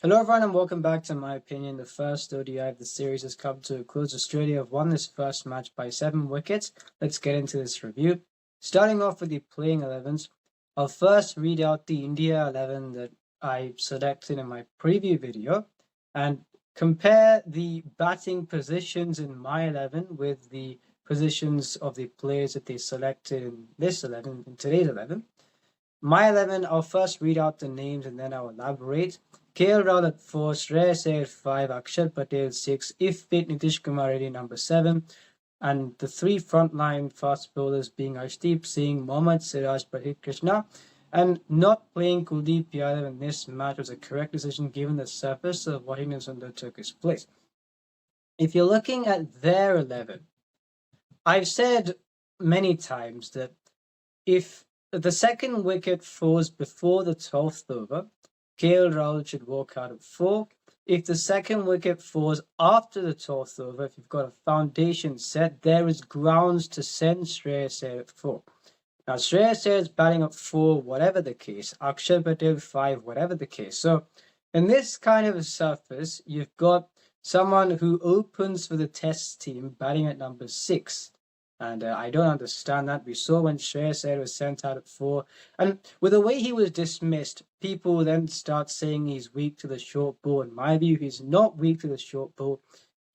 Hello everyone and welcome back to my opinion. The first ODI of the series has come to a close. Australia have won this first match by 7 wickets. Let's get into this review. Starting off with the playing 11s, I'll first read out the India 11 that I selected in my preview video and compare the batting positions in my 11 with the positions of the players that they selected in this 11, in today's 11. My 11, I'll first read out the names and then I'll elaborate. KL Rahul at 4, Shreyas Iyer at 5, Akshar Patel 6, if fit Nitish Kumar Reddy number 7, and the three frontline fast bowlers being Arshdeep Singh, Mohammad Siraj, Pradeep Krishna, and not playing Kuldeep Yadav in this match was a correct decision given the surface of Washington Sundar took his place. If you're looking at their 11, I've said many times that if the second wicket falls before the 12th over, KL Rahul should walk out at 4. If the second wicket falls after the 12th over, if you've got a foundation set, there is grounds to send Shreyas Iyer at 4. Now, Shreyas Iyer is batting at 4, whatever the case. Akshar Patel 5, whatever the case. So, in this kind of a surface, you've got someone who opens for the Test team batting at number 6. And I don't understand that. We saw when Shreyas Iyer was sent out at 4. And with the way he was dismissed, people then start saying he's weak to the short ball. In my view, he's not weak to the short ball.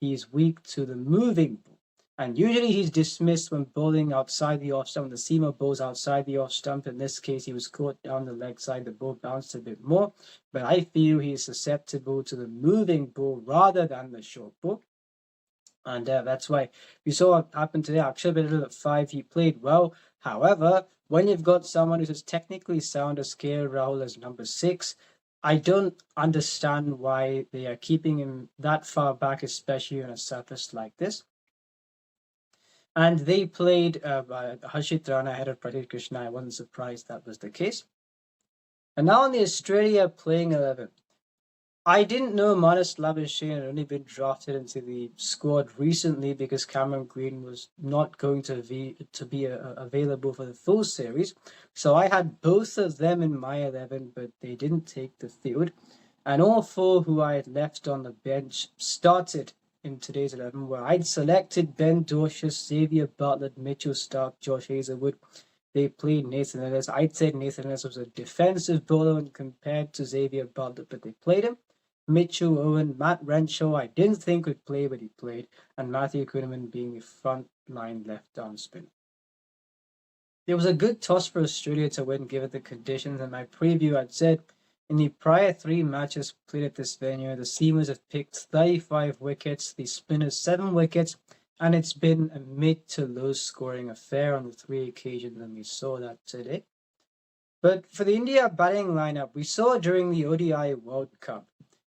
He's weak to the moving ball. And usually he's dismissed when bowling outside the off stump. The seamer bowls outside the off stump. In this case, he was caught down the leg side. The ball bounced a bit more. But I feel he's susceptible to the moving ball rather than the short ball. And that's why we saw what happened today. Akshar Patel at 5, he played well. However, when you've got someone who's as technically sound as KL Rahul as number 6, I don't understand why they are keeping him that far back, especially on a surface like this. And they played Harshit Rana ahead of Pradeep Krishna. I wasn't surprised that was the case. And now on the Australia playing 11. I didn't know Manas Labuschagne had only been drafted into the squad recently because Cameron Green was not going to be available for the full series. So I had both of them in my 11, but they didn't take the field. And all 4 who I had left on the bench started in today's 11, where I'd selected Ben Dorshus, Xavier Bartlett, Mitchell Starc, Josh Hazlewood. They played Nathan Ellis. I'd said Nathan Ellis was a defensive bowler when compared to Xavier Bartlett, but they played him. Mitchell Owen, Matt Renshaw, I didn't think would play, but he played, and Matthew Kuhneman being the front line left arm spinner. It was a good toss for Australia to win given the conditions. In my preview, I'd said in the prior 3 matches played at this venue, the seamers have picked 35 wickets, the spinners 7 wickets, and it's been a mid to low scoring affair on the 3 occasions, and we saw that today. But for the India batting lineup, we saw during the ODI World Cup,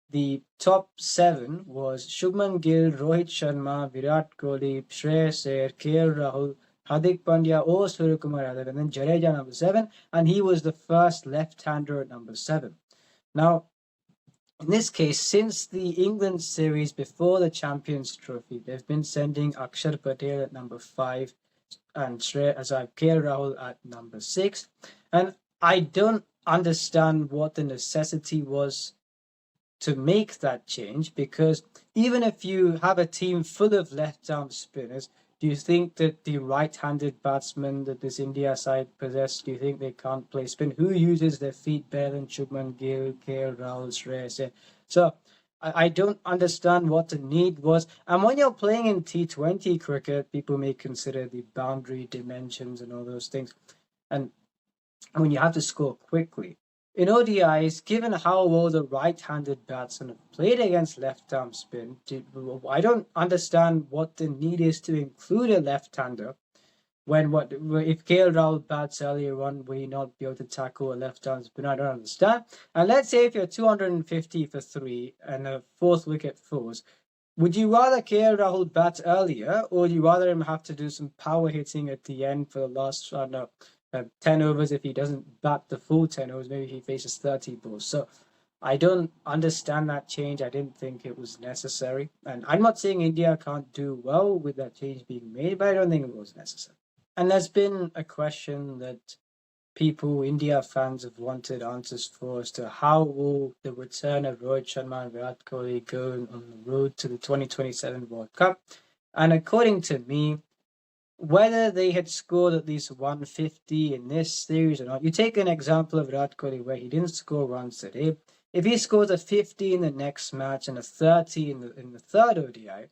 the top 7 was Shubman Gill, Rohit Sharma, Virat Kohli, Shreyas Iyer, KL Rahul, Hardik Pandya, or Suryakumar Yadav, and then Jadeja number 7, and he was the first left-hander at number 7. Now, in this case, since the England series before the Champions Trophy, they've been sending Akshar Patel at number 5 and KL Rahul at number 6, and I don't understand what the necessity was to make that change, because even if you have a team full of left-arm spinners, do you think that the right-handed batsmen that this India side possess, do you think they can't play spin? Who uses their feet better than Shubman Gill, KL Rahul, Shreyas Iyer? So I don't understand what the need was. And when you're playing in T20 cricket, people may consider the boundary dimensions and all those things. And when you have to score quickly, in ODIs, given how well the right-handed batsmen have played against left-arm spin, I don't understand what the need is to include a left-hander when if KL Rahul bats earlier on, will he not be able to tackle a left-arm spin? I don't understand. And let's say if you're 250 for 3 and a 4th wicket falls, would you rather KL Rahul bat earlier, or would you rather him have to do some power hitting at the end for the last, 10 overs? If he doesn't bat the full 10 overs, maybe he faces 30 balls. So I don't understand that change. I didn't think it was necessary. And I'm not saying India can't do well with that change being made, but I don't think it was necessary. And there's been a question that India fans have wanted answers for as to how will the return of Rohit Sharma and Virat Kohli go on the road to the 2027 World Cup. And according to me, whether they had scored at least 150 in this series or not, you take an example of Virat Kohli where he didn't score runs today. If he scores a 50 in the next match and a 30 in the third ODI,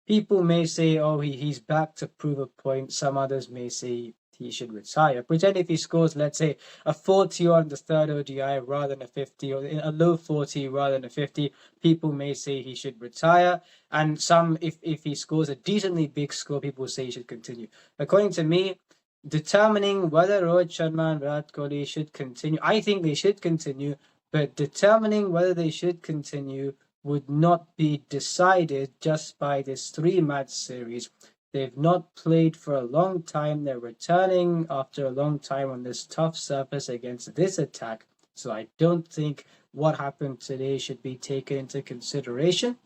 people may say, oh, he's back to prove a point. Some others may say he should retire. Pretend if he scores, let's say, a 40 on the third ODI rather than a 50, or a low 40 rather than a 50, people may say he should retire. And some, if he scores a decently big score, people say he should continue. According to me, determining whether Rohit Sharma and Virat Kohli should continue, I think they should continue, but determining whether they should continue would not be decided just by this 3-match series. They've not played for a long time. They're returning after a long time on this tough surface against this attack. So I don't think what happened today should be taken into consideration.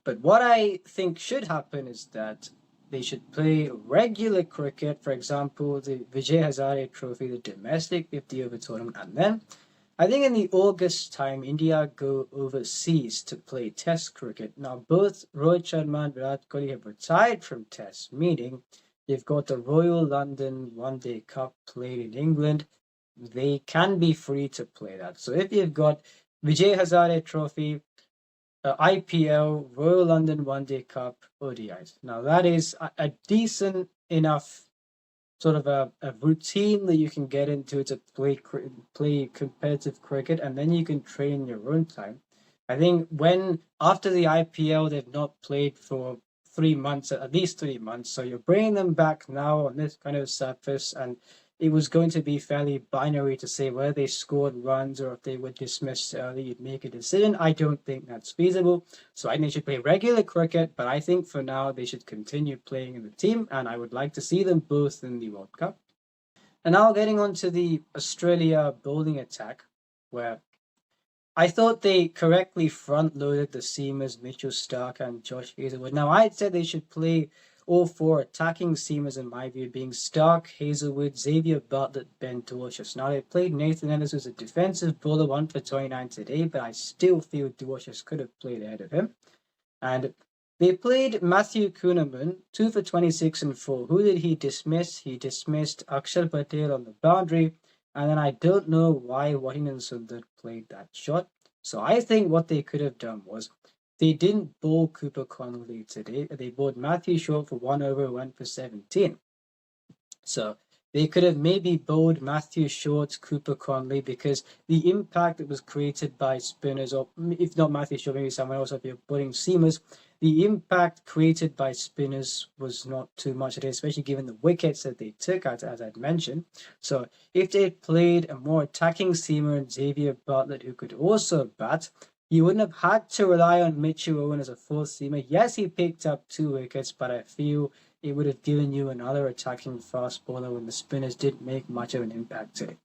But what I think should happen is that they should play regular cricket, for example, the Vijay Hazare Trophy, the domestic 50-over tournament, and then I think in the August time, India go overseas to play Test cricket. Now, both Rohit Sharma and Virat Kohli have retired from Test, meaning they've got the Royal London One Day Cup played in England. They can be free to play that. So if you've got Vijay Hazare Trophy, IPL, Royal London One Day Cup, ODIs. Now, that is a decent enough sort of a routine that you can get into to play competitive cricket, and then you can train in your own time. I think when after the IPL they've not played for 3 months, at least 3 months, so you're bringing them back now on this kind of surface, and it was going to be fairly binary to say whether they scored runs or if they were dismissed early, you'd make a decision. I don't think that's feasible. So I think they should play regular cricket, but I think for now they should continue playing in the team, and I would like to see them both in the World Cup. And now getting on to the Australia bowling attack, where I thought they correctly front-loaded the seamers Mitchell Starc and Josh Hazlewood. Now, I'd said they should play all 4 attacking seamers, in my view, being Starc, Hazlewood, Xavier Bartlett, Ben Dwarshuis. Now, they played Nathan Ellis, who's a defensive bowler, 1 for 29 today, but I still feel Dwarshuis could have played ahead of him. And they played Matthew Kuhneman, 2 for 26 and 4. Who did he dismiss? He dismissed Akshar Patel on the boundary, and then I don't know why Wahidin Sundar played that shot. So I think what they could have done was they didn't bowl Cooper Conley today. They bowled Matthew Short for 1 over, 1 for 17. So they could have maybe bowled Matthew Short, Cooper Conley, because the impact that was created by spinners, or if not Matthew Short, maybe someone else, if you're bowling seamers, the impact created by spinners was not too much today, especially given the wickets that they took, as I'd mentioned. So if they played a more attacking seamer and Xavier Bartlett, who could also bat, you wouldn't have had to rely on Mitchell Owen as a 4th seamer. Yes, he picked up 2 wickets, but I feel it would have given you another attacking fast bowler when the spinners didn't make much of an impact today.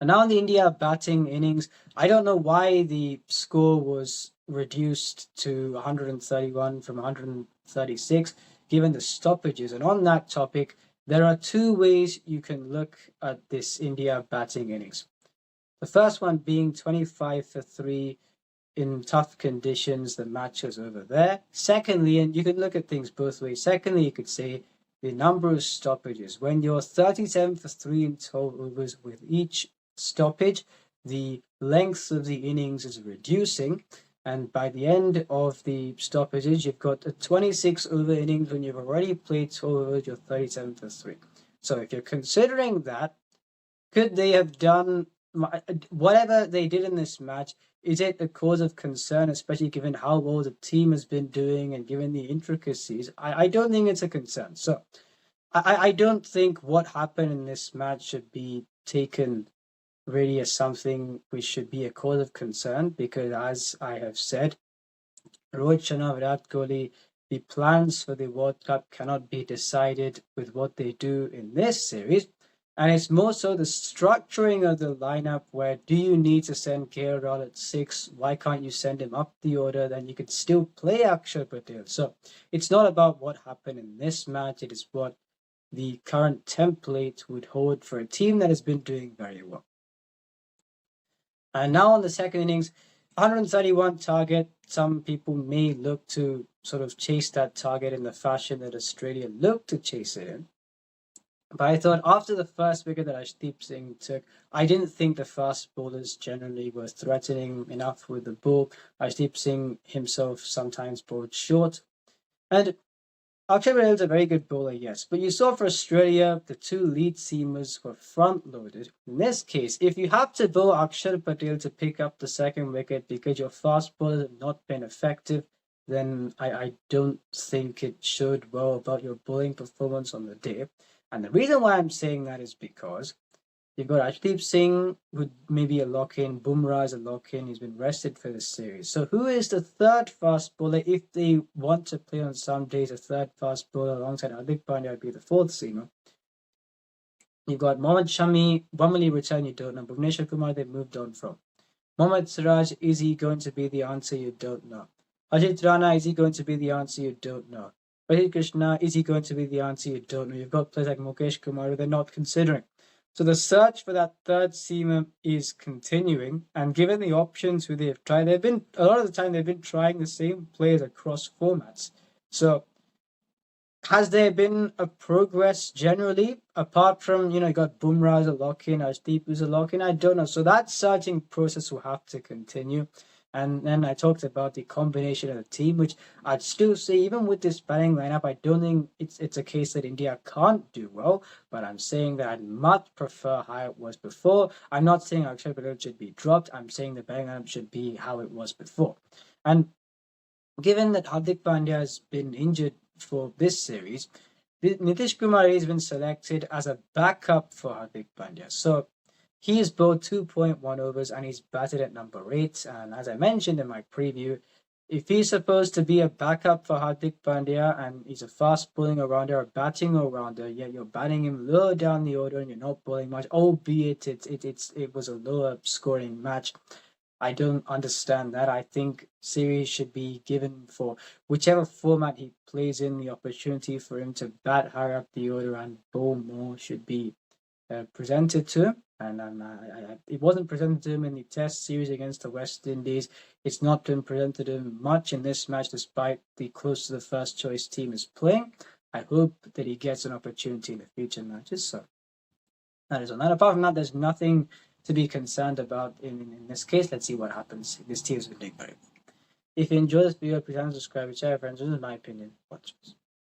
And now in the India batting innings, I don't know why the score was reduced to 131 from 136, given the stoppages. And on that topic, there are 2 ways you can look at this India batting innings. The first one being 25 for 3 in tough conditions, the match was over there. Secondly, and you can look at things both ways. Secondly, you could say the number of stoppages. When you're 37 for 3 in 12 overs with each stoppage, the length of the innings is reducing. And by the end of the stoppages, you've got a 26 over innings when you've already played 12 overs, you're 37 for 3. So if you're considering that, could they have done whatever they did in this match? Is it a cause of concern, especially given how well the team has been doing and given the intricacies? I don't think it's a concern. So I don't think what happened in this match should be taken really as something which should be a cause of concern, because as I have said, Rohit Sharma, Virat Kohli, the plans for the World Cup cannot be decided with what they do in this series. And it's more so the structuring of the lineup, where do you need to send KL at 6? Why can't you send him up the order? Then you could still play Akshar Patel. So it's not about what happened in this match. It is what the current template would hold for a team that has been doing very well. And now on the second innings, 131 target. Some people may look to sort of chase that target in the fashion that Australia looked to chase it in. But I thought after the first wicket that Arshdeep Singh took, I didn't think the fast bowlers generally were threatening enough with the ball. Arshdeep Singh himself sometimes bowled short. And Akshar Patel is a very good bowler, yes. But you saw for Australia, the two lead seamers were front-loaded. In this case, if you have to bowl Akshar Patel to pick up the second wicket because your fast bowlers have not been effective, then I don't think it showed well about your bowling performance on the day. And the reason why I'm saying that is because you've got Arshdeep Singh, who may be a lock-in. Bumrah is a lock-in. He's been rested for this series. So who is the third fast bowler? If they want to play on some days, a third fast bowler alongside Hardik Pandya would be the fourth seamer. You've got Mohammad Shami. When will he return? You don't know. Bhuvneshwar Kumar, they've moved on from. Mohammad Siraj, is he going to be the answer? You don't know. Ajit Rana, is he going to be the answer? You don't know. Pradeep Krishna, is he going to be the answer? You don't know. You've got players like Mukesh Kumar who they're not considering. So the search for that third seamer is continuing, and given the options who they've tried, a lot of the time they've been trying the same players across formats. So has there been a progress generally, apart from, you got Bumrah as a lock-in, Arshdeep as a lock-in? I don't know. So that searching process will have to continue. And then I talked about the combination of the team, which I'd still say, even with this batting lineup, I don't think it's a case that India can't do well, but I'm saying that I'd much prefer how it was before. I'm not saying Akshar Patel should be dropped. I'm saying the batting lineup should be how it was before. And given that Hardik Pandya has been injured for this series, Nitish Kumar has been selected as a backup for Hardik Pandya. So he has bowled 2.1 overs and he's batted at number 8. And as I mentioned in my preview, if he's supposed to be a backup for Hardik Pandya and he's a fast bowling all-rounder or batting all-rounder, yet you're batting him lower down the order and you're not bowling much, albeit it was a lower scoring match. I don't understand that. I think series should be given for whichever format he plays in. The opportunity for him to bat higher up the order and bowl more should be presented to him. And it wasn't presented to him in the Test series against the West Indies. It's not been presented to him much in this match, despite the close to the first choice team is playing. I hope that he gets an opportunity in the future matches. So that is on that. Apart from that, there's nothing to be concerned about in this case. Let's see what happens. This team has been doing very well. If you enjoy this video, please subscribe, share, friends. This is my opinion. Watch this.